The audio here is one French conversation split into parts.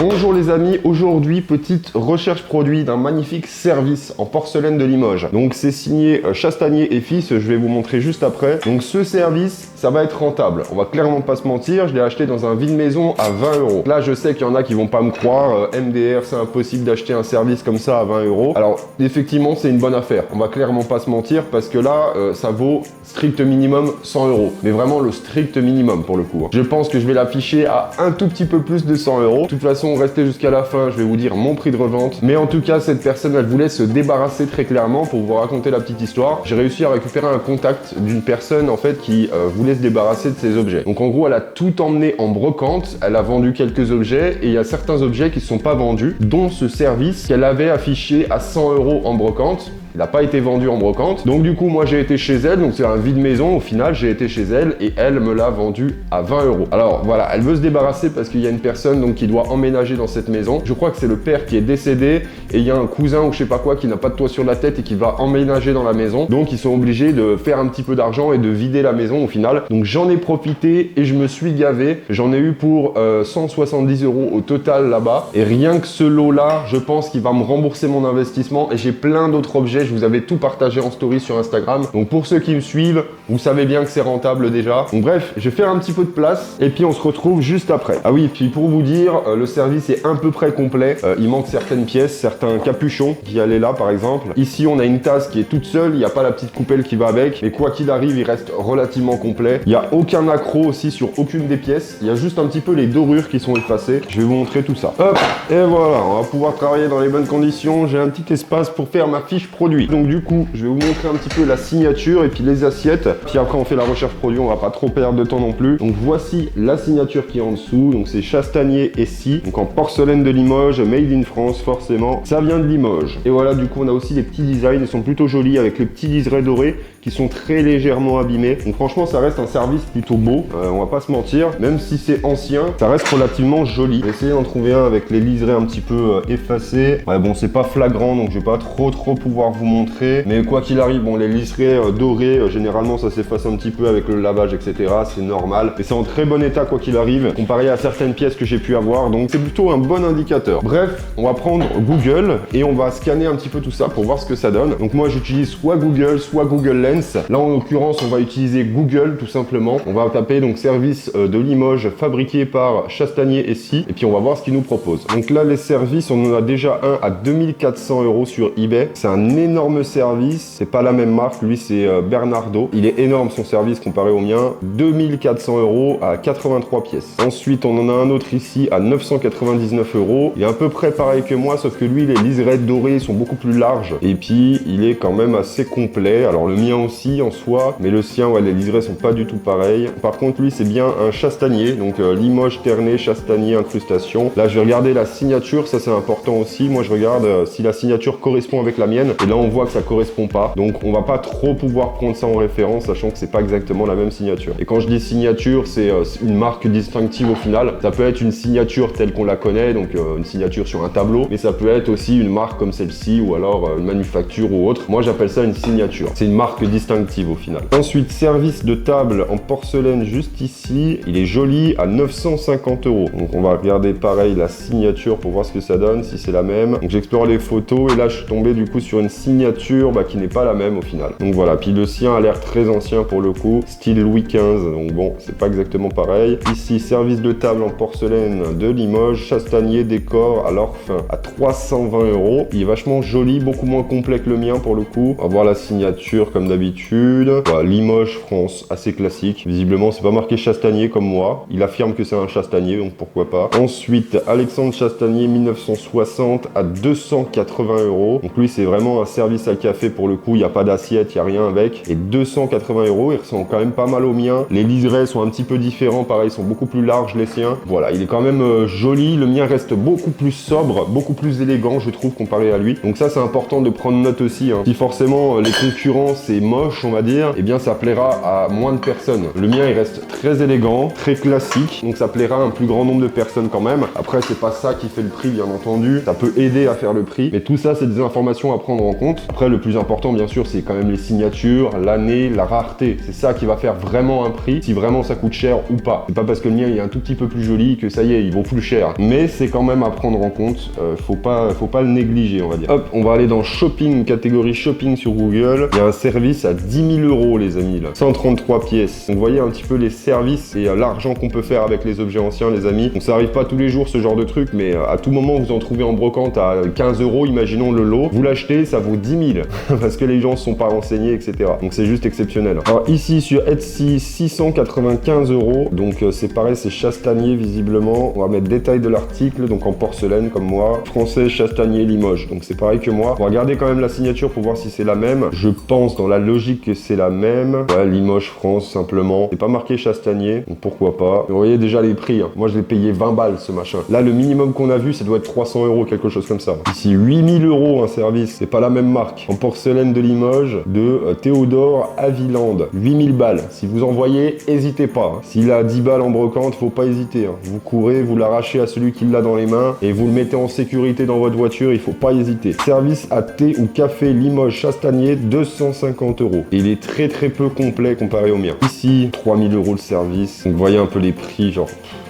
Bonjour les amis, aujourd'hui petite recherche produit d'un magnifique service en porcelaine de Limoges. Donc c'est signé Chastanier et Fils, je vais vous montrer juste après. Donc ce service, ça va être rentable. On va clairement pas se mentir, je l'ai acheté dans un vide-maison à 20 euros. Là je sais qu'il y en a qui vont pas me croire, MDR c'est impossible d'acheter un service comme ça à 20 euros. Alors effectivement c'est une bonne affaire, on va clairement pas se mentir parce que là ça vaut strict minimum 100 euros. Mais vraiment le strict minimum pour le coup. Je pense que je vais l'afficher à un tout petit peu plus de 100 euros. De toute façon, restez jusqu'à la fin, je vais vous dire mon prix de revente. Mais en tout cas, cette personne, elle voulait se débarrasser très clairement pour vous raconter la petite histoire. J'ai réussi à récupérer un contact d'une personne en fait qui voulait se débarrasser de ses objets. Donc en gros, elle a tout emmené en brocante, elle a vendu quelques objets et il y a certains objets qui ne sont pas vendus, dont ce service qu'elle avait affiché à 100 euros en brocante. Il n'a pas été vendu en brocante. Donc du coup, moi j'ai été chez elle, donc c'est un vide-maison. Au final, j'ai été chez elle et elle me l'a vendu à 20 euros. Alors voilà, elle veut se débarrasser parce qu'il y a une personne donc, qui doit emménager dans cette maison. Je crois que c'est le père qui est décédé et il y a un cousin ou je sais pas quoi qui n'a pas de toit sur la tête et qui va emménager dans la maison. Donc ils sont obligés de faire un petit peu d'argent et de vider la maison au final. Donc j'en ai profité et je me suis gavé. J'en ai eu pour 170 euros au total là-bas. Et rien que ce lot-là, je pense qu'il va me rembourser mon investissement et j'ai plein d'autres objets. Je vous avais tout partagé en story sur Instagram. Donc pour ceux qui me suivent, vous savez bien que c'est rentable déjà. Donc bref, je vais faire un petit peu de place et puis on se retrouve juste après. Ah oui, puis pour vous dire, le service est à peu près complet. Il manque certaines pièces, certains capuchons qui allaient là par exemple. Ici, on a une tasse qui est toute seule. Il n'y a pas la petite coupelle qui va avec. Mais quoi qu'il arrive, il reste relativement complet. Il n'y a aucun accroc aussi sur aucune des pièces. Il y a juste un petit peu les dorures qui sont effacées. Je vais vous montrer tout ça. Hop, et voilà, on va pouvoir travailler dans les bonnes conditions. J'ai un petit espace pour faire ma fiche produit. Donc du coup, je vais vous montrer un petit peu la signature et puis les assiettes. Puis après, on fait la recherche produit, on va pas trop perdre de temps non plus. Donc voici la signature qui est en dessous. Donc c'est Chastanier et Scie. Donc en porcelaine de Limoges, made in France forcément. Ça vient de Limoges. Et voilà, du coup, on a aussi les petits designs. Ils sont plutôt jolis avec les petits liserés dorés qui sont très légèrement abîmés. Donc franchement, ça reste un service plutôt beau. On va pas se mentir. Même si c'est ancien, ça reste relativement joli. J'ai essayé d'en trouver un avec les liserés un petit peu effacés. Ouais, bon, c'est pas flagrant, donc je vais pas trop pouvoir vous montrer. Mais quoi qu'il arrive, bon, les liserés dorés, généralement, ça s'efface un petit peu avec le lavage, etc. C'est normal. Mais c'est en très bon état, quoi qu'il arrive, comparé à certaines pièces que j'ai pu avoir. Donc c'est plutôt un bon indicateur. Bref, on va prendre Google et on va scanner un petit peu tout ça pour voir ce que ça donne. Donc moi, j'utilise soit Google Lens. Là, en l'occurrence, on va utiliser Google tout simplement. On va taper donc service de Limoges fabriqué par Chastanier et Scie. Et puis on va voir ce qu'il nous propose. Donc là, les services, on en a déjà un à 2400 euros sur eBay. C'est un énorme service. C'est pas la même marque. Lui, c'est Bernardo. Il est énorme son service comparé au mien. 2400 euros à 83 pièces. Ensuite, on en a un autre ici à 999 euros. Il est à peu près pareil que moi, sauf que lui, les liserés dorés sont beaucoup plus larges. Et puis, il est quand même assez complet. Alors, le mien aussi en soi, mais le sien, ouais, les liserés sont pas du tout pareils. Par contre, lui, c'est bien un chastanier, donc Limoges terné, chastanier, incrustation. Là, je vais regarder la signature, ça c'est important aussi. Moi, je regarde si la signature correspond avec la mienne, et là, on voit que ça correspond pas. Donc, on va pas trop pouvoir prendre ça en référence, sachant que c'est pas exactement la même signature. Et quand je dis signature, c'est une marque distinctive au final. Ça peut être une signature telle qu'on la connaît, donc une signature sur un tableau, mais ça peut être aussi une marque comme celle-ci, ou alors une manufacture ou autre. Moi, j'appelle ça une signature. C'est une marque distinctive au final. Ensuite, service de table en porcelaine juste ici. Il est joli à 950 euros. Donc on va regarder pareil la signature pour voir ce que ça donne, si c'est la même. Donc j'explore les photos et là je suis tombé du coup sur une signature qui n'est pas la même au final. Donc voilà, puis le sien a l'air très ancien pour le coup, style Louis XV. Donc bon, c'est pas exactement pareil. Ici, service de table en porcelaine de Limoges, Chastanier décor à l'orphin à 320 euros. Il est vachement joli, beaucoup moins complet que le mien pour le coup. On va voir la signature comme d'habitude. Voilà, Limoges, France, assez classique. Visiblement, c'est pas marqué Chastanier comme moi. Il affirme que c'est un Chastanier, donc pourquoi pas. Ensuite, Alexandre Chastanier 1960 à 280 euros. Donc lui, c'est vraiment un service à café pour le coup. Il n'y a pas d'assiette, il n'y a rien avec. Et 280 euros, il ressemble quand même pas mal au mien. Les liserés sont un petit peu différents, pareil, ils sont beaucoup plus larges les siens. Voilà, il est quand même joli. Le mien reste beaucoup plus sobre, beaucoup plus élégant, je trouve, comparé à lui. Donc ça, c'est important de prendre note aussi. Si forcément, les concurrents, c'est moche, on va dire, eh bien ça plaira à moins de personnes. Le mien, il reste très élégant, très classique, donc ça plaira à un plus grand nombre de personnes quand même. Après, c'est pas ça qui fait le prix, bien entendu. Ça peut aider à faire le prix, mais tout ça, c'est des informations à prendre en compte. Après, le plus important, bien sûr, c'est quand même les signatures, l'année, la rareté. C'est ça qui va faire vraiment un prix, si vraiment ça coûte cher ou pas. C'est pas parce que le mien il est un tout petit peu plus joli que ça y est, il vaut plus cher. Mais c'est quand même à prendre en compte. Faut pas le négliger, on va dire. Hop, on va aller dans shopping, catégorie shopping sur Google. Il y a un service à 10 000 € les amis là. 133 pièces. Donc vous voyez un petit peu les services et l'argent qu'on peut faire avec les objets anciens les amis. Donc ça arrive pas tous les jours ce genre de truc, mais à tout moment vous en trouvez en brocante à 15 €, imaginons le lot. Vous l'achetez, ça vaut 10 000 parce que les gens ne sont pas renseignés, etc. Donc c'est juste exceptionnel. Alors ici sur Etsy, 695 €. Donc c'est pareil, c'est Chastanier visiblement. On va mettre détail de l'article, donc en porcelaine comme moi. Français Chastanier Limoges. Donc c'est pareil que moi. On va regarder quand même la signature pour voir si c'est la même. Je pense dans la logique que c'est la même. Ouais, Limoges France simplement. C'est pas marqué Chastanier, donc pourquoi pas. Vous voyez déjà les prix. Hein. Moi je l'ai payé 20 balles ce machin. Là le minimum qu'on a vu, ça doit être 300 €, quelque chose comme ça. Ici 8 000 € un service. C'est pas la même marque. En porcelaine de Limoges de Théodore Aviland. 8 000 balles. Si vous en voyez, n'hésitez pas. Hein. S'il a 10 balles en brocante, faut pas hésiter. Hein. Vous courez, vous l'arrachez à celui qui l'a dans les mains et vous le mettez en sécurité dans votre voiture, il faut pas hésiter. Service à thé ou café Limoges Chastanier, 250 €. Et il est très très peu complet comparé au mien. Ici, 3 000 € le service. Donc vous voyez un peu les prix, genre...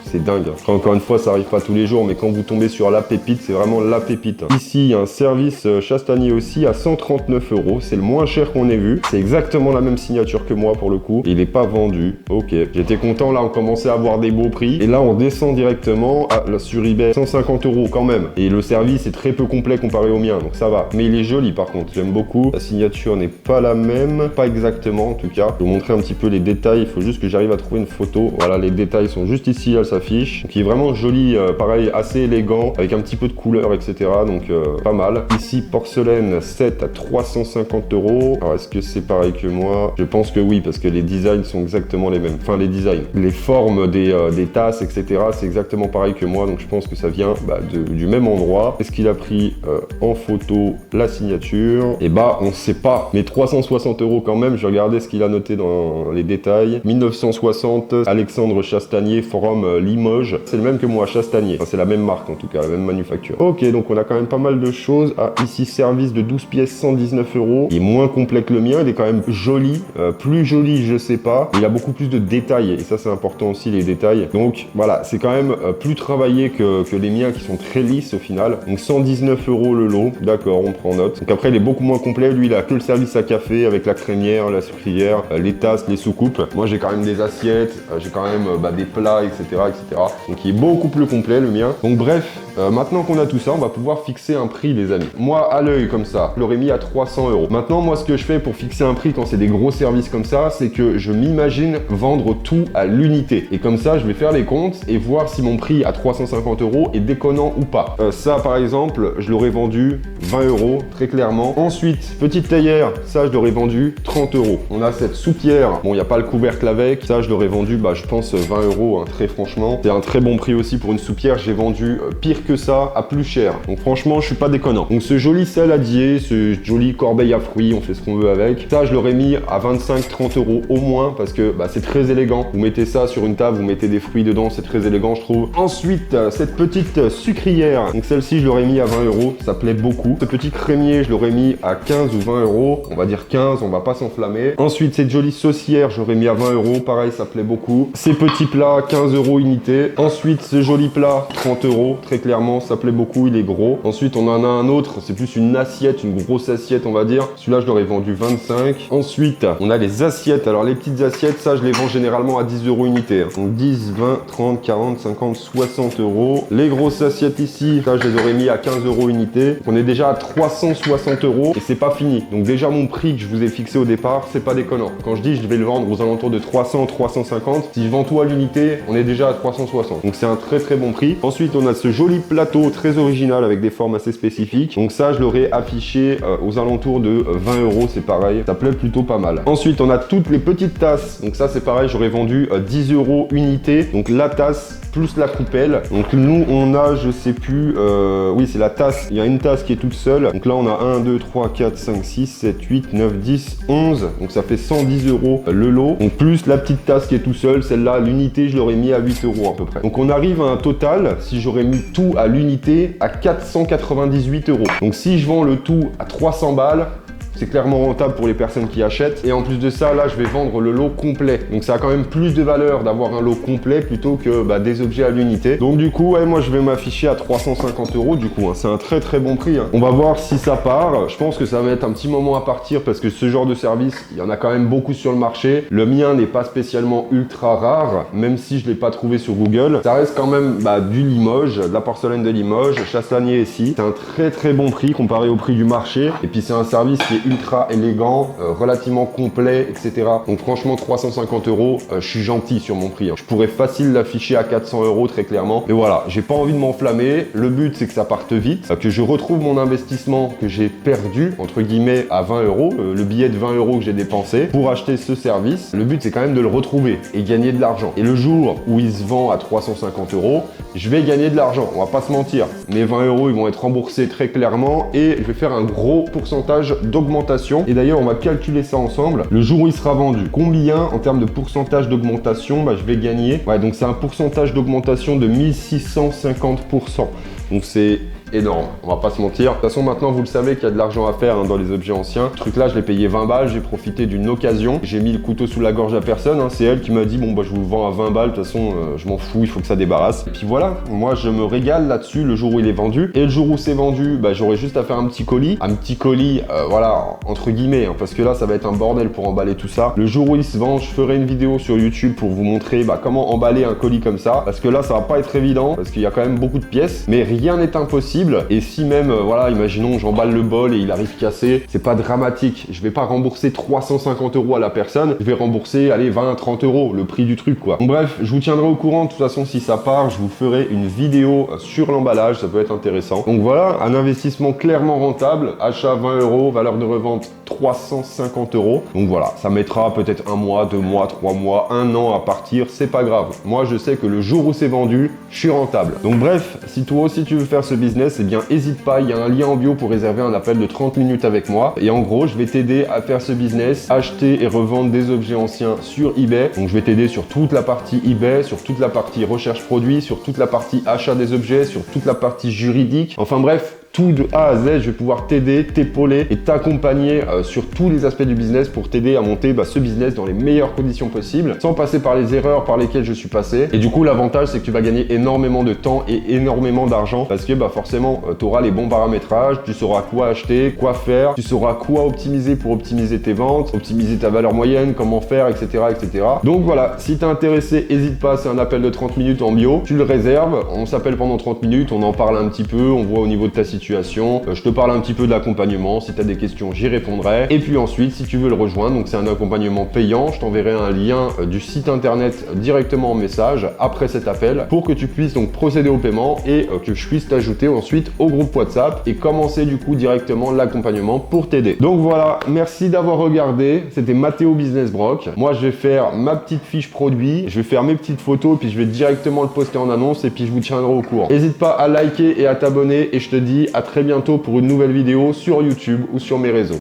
C'est dingue. Après, encore une fois, ça arrive pas tous les jours, mais quand vous tombez sur la pépite, c'est vraiment la pépite. Ici, il y a un service Chastanier aussi à 139 €. C'est le moins cher qu'on ait vu. C'est exactement la même signature que moi pour le coup. Et il est pas vendu. Ok. J'étais content. Là, on commençait à avoir des beaux prix. Et là, on descend directement sur eBay. 150 € quand même. Et le service est très peu complet comparé au mien. Donc ça va. Mais il est joli par contre. J'aime beaucoup. La signature n'est pas la même. Pas exactement en tout cas. Je vais vous montrer un petit peu les détails. Il faut juste que j'arrive à trouver une photo. Voilà, les détails sont juste ici. Là, ça donc il est vraiment joli, pareil, assez élégant, avec un petit peu de couleur, etc. Donc pas mal. Ici, porcelaine 7 à 350 €. Alors est-ce que c'est pareil que moi? Je pense que oui, parce que les designs sont exactement les mêmes. Enfin, les designs. Les formes des tasses, etc. c'est exactement pareil que moi, donc je pense que ça vient du même endroit. Est-ce qu'il a pris en photo la signature? Et bah, on sait pas. Mais 360 € quand même, je vais regarder ce qu'il a noté dans les détails. 1960, Alexandre Chastanier, Forum Limoges. C'est le même que moi, Chastanier. Enfin, c'est la même marque en tout cas, la même manufacture. Ok, donc on a quand même pas mal de choses. Ah, ici, service de 12 pièces, 119 €. Il est moins complet que le mien, il est quand même joli. Plus joli, je sais pas. Il a beaucoup plus de détails, et ça c'est important aussi, les détails. Donc voilà, c'est quand même plus travaillé que les miens qui sont très lisses au final. Donc 119 € le lot. D'accord, on prend note. Donc après, il est beaucoup moins complet. Lui, il a que le service à café avec la crémière, la sucrière, les tasses, les soucoupes. Moi, j'ai quand même des assiettes, j'ai quand même des plats, etc. Donc il est beaucoup plus complet le mien. Donc bref, maintenant qu'on a tout ça, on va pouvoir fixer un prix les amis. Moi à l'œil comme ça, je l'aurais mis à 300 €. Maintenant moi ce que je fais pour fixer un prix quand c'est des gros services comme ça, c'est que je m'imagine vendre tout à l'unité. Et comme ça je vais faire les comptes et voir si mon prix à 350 € est déconnant ou pas. Ça par exemple, je l'aurais vendu 20 €, très clairement. Ensuite, petite théière, ça je l'aurais vendu 30 €. On a cette soupière, bon il n'y a pas le couvercle avec, ça je l'aurais vendu je pense 20 €, hein, très franchement. C'est un très bon prix aussi pour une soupière. J'ai vendu pire que ça à plus cher. Donc franchement, je suis pas déconnant. Donc ce joli saladier, ce joli corbeille à fruits, on fait ce qu'on veut avec. Ça, je l'aurais mis à 25-30 € au moins parce que c'est très élégant. Vous mettez ça sur une table, vous mettez des fruits dedans, c'est très élégant, je trouve. Ensuite, cette petite sucrière. Donc celle-ci, je l'aurais mis à 20 €. Ça plaît beaucoup. Ce petit crémier, je l'aurais mis à 15 ou 20 €. On va dire 15, on va pas s'enflammer. Ensuite, cette jolie saucière, j'aurais mis à 20 €. Pareil, ça plaît beaucoup. Ces petits plats, 15 € unité. Ensuite, ce joli plat, 30 €, très clairement, ça plaît beaucoup, il est gros. Ensuite, on en a un autre, c'est plus une assiette, une grosse assiette, on va dire. Celui-là, je l'aurais vendu 25. Ensuite, on a les assiettes. Alors, les petites assiettes, ça, je les vends généralement à 10 € unité. Donc, 10, 20, 30, 40, 50, 60 €. Les grosses assiettes ici, ça, je les aurais mis à 15 € unité. On est déjà à 360 € et c'est pas fini. Donc, déjà, mon prix que je vous ai fixé au départ, c'est pas déconnant. Quand je dis je vais le vendre aux alentours de 300, 350, si je vends tout à l'unité, on est déjà à 360. Donc, c'est un très très bon prix. Ensuite, on a ce joli plateau très original avec des formes assez spécifiques. Donc ça, je l'aurais affiché aux alentours de 20 €, c'est pareil. Ça plaît plutôt pas mal. Ensuite, on a toutes les petites tasses. Donc ça, c'est pareil, j'aurais vendu 10 € unité. Donc la tasse plus la coupelle. Donc nous, on a, je sais plus, oui, c'est la tasse. Il y a une tasse qui est toute seule. Donc là, on a 1, 2, 3, 4, 5, 6, 7, 8, 9, 10, 11. Donc ça fait 110 € le lot. Donc plus la petite tasse qui est tout seule. Celle-là, l'unité, je l'aurais mis à 8 € à peu près. Donc on arrive à un total, si j'aurais mis tout à l'unité, à 498 €. Donc si je vends le tout à 300 balles, c'est clairement rentable pour les personnes qui achètent. Et en plus de ça, là, je vais vendre le lot complet. Donc ça a quand même plus de valeur d'avoir un lot complet plutôt que des objets à l'unité. Donc du coup, ouais, moi, je vais m'afficher à 350 € du coup. Hein. C'est un très très bon prix. Hein. On va voir si ça part. Je pense que ça va mettre un petit moment à partir parce que ce genre de service, il y en a quand même beaucoup sur le marché. Le mien n'est pas spécialement ultra rare, même si je ne l'ai pas trouvé sur Google. Ça reste quand même du Limoges, de la porcelaine de Limoges, Chastanier ici. C'est un très très bon prix comparé au prix du marché. Et puis c'est un service qui est ultra élégant, relativement complet, etc. Donc franchement 350 €, je suis gentil sur mon prix. Hein. Je pourrais facile l'afficher à 400 € très clairement. Mais voilà, j'ai pas envie de m'enflammer. Le but c'est que ça parte vite, que je retrouve mon investissement que j'ai perdu, entre guillemets, à 20 €, le billet de 20 € que j'ai dépensé pour acheter ce service. Le but c'est quand même de le retrouver et gagner de l'argent. Et le jour où il se vend à 350 €, je vais gagner de l'argent, on va pas se mentir. Mes 20 € ils vont être remboursés très clairement et je vais faire un gros pourcentage d'augmentation. Et d'ailleurs, on va calculer ça ensemble. Le jour où il sera vendu, combien en termes de pourcentage d'augmentation je vais gagner? Ouais, donc c'est un pourcentage d'augmentation de 1650%. Donc c'est énorme, on va pas se mentir. De toute façon, maintenant, vous le savez qu'il y a de l'argent à faire dans les objets anciens. Ce truc-là, je l'ai payé 20 balles, j'ai profité d'une occasion. J'ai mis le couteau sous la gorge à personne. Hein. C'est elle qui m'a dit, bon, je vous le vends à 20 balles. De toute façon, je m'en fous, il faut que ça débarrasse. Et puis voilà, moi, je me régale là-dessus le jour où il est vendu. Et le jour où c'est vendu, j'aurai juste à faire un petit colis. Un petit colis, voilà, entre guillemets, hein, parce que là, ça va être un bordel pour emballer tout ça. Le jour où il se vend, je ferai une vidéo sur YouTube pour vous montrer comment emballer un colis comme ça. Parce que là, ça va pas être évident, parce qu'il y a quand même beaucoup de pièces. Mais rien n'est impossible. Et si même, voilà, imaginons, j'emballe le bol et il arrive cassé, c'est pas dramatique. Je vais pas rembourser 350 € à la personne. Je vais rembourser, allez, 20, 30 €, le prix du truc, quoi. Donc, bref, je vous tiendrai au courant. De toute façon, si ça part, je vous ferai une vidéo sur l'emballage. Ça peut être intéressant. Donc voilà, un investissement clairement rentable. Achat 20 €, valeur de revente 350 €. Donc voilà, ça mettra peut-être 1 mois, 2 mois, 3 mois, 1 an à partir. C'est pas grave. Moi, je sais que le jour où c'est vendu, je suis rentable. Donc bref, si toi aussi tu veux faire ce business, eh bien, n'hésite pas, il y a un lien en bio pour réserver un appel de 30 minutes avec moi. Et en gros, je vais t'aider à faire ce business, acheter et revendre des objets anciens sur eBay. Donc, je vais t'aider sur toute la partie eBay, sur toute la partie recherche produit, sur toute la partie achat des objets, sur toute la partie juridique. Enfin bref, tout de A à Z, je vais pouvoir t'aider, t'épauler et t'accompagner sur tous les aspects du business pour t'aider à monter ce business dans les meilleures conditions possibles, sans passer par les erreurs par lesquelles je suis passé. Et du coup, l'avantage, c'est que tu vas gagner énormément de temps et énormément d'argent parce que forcément, tu auras les bons paramétrages, tu sauras quoi acheter, quoi faire, tu sauras quoi optimiser pour optimiser tes ventes, optimiser ta valeur moyenne, comment faire, etc. etc. Donc voilà, si t'es intéressé, n'hésite pas, c'est un appel de 30 minutes en bio, tu le réserves, on s'appelle pendant 30 minutes, on en parle un petit peu, on voit au niveau de ta situation. Je te parle un petit peu de l'accompagnement, si tu as des questions j'y répondrai. Et puis ensuite, si tu veux le rejoindre, donc c'est un accompagnement payant, je t'enverrai un lien du site internet directement en message après cet appel pour que tu puisses donc procéder au paiement et que je puisse t'ajouter ensuite au groupe WhatsApp et commencer du coup directement l'accompagnement pour t'aider. Donc voilà, merci d'avoir regardé, c'était Mathéo Business Broc. Moi je vais faire ma petite fiche produit, je vais faire mes petites photos puis je vais directement le poster en annonce et puis je vous tiendrai au courant. N'hésite pas à liker et à t'abonner et je te dis à très bientôt pour une nouvelle vidéo sur YouTube ou sur mes réseaux.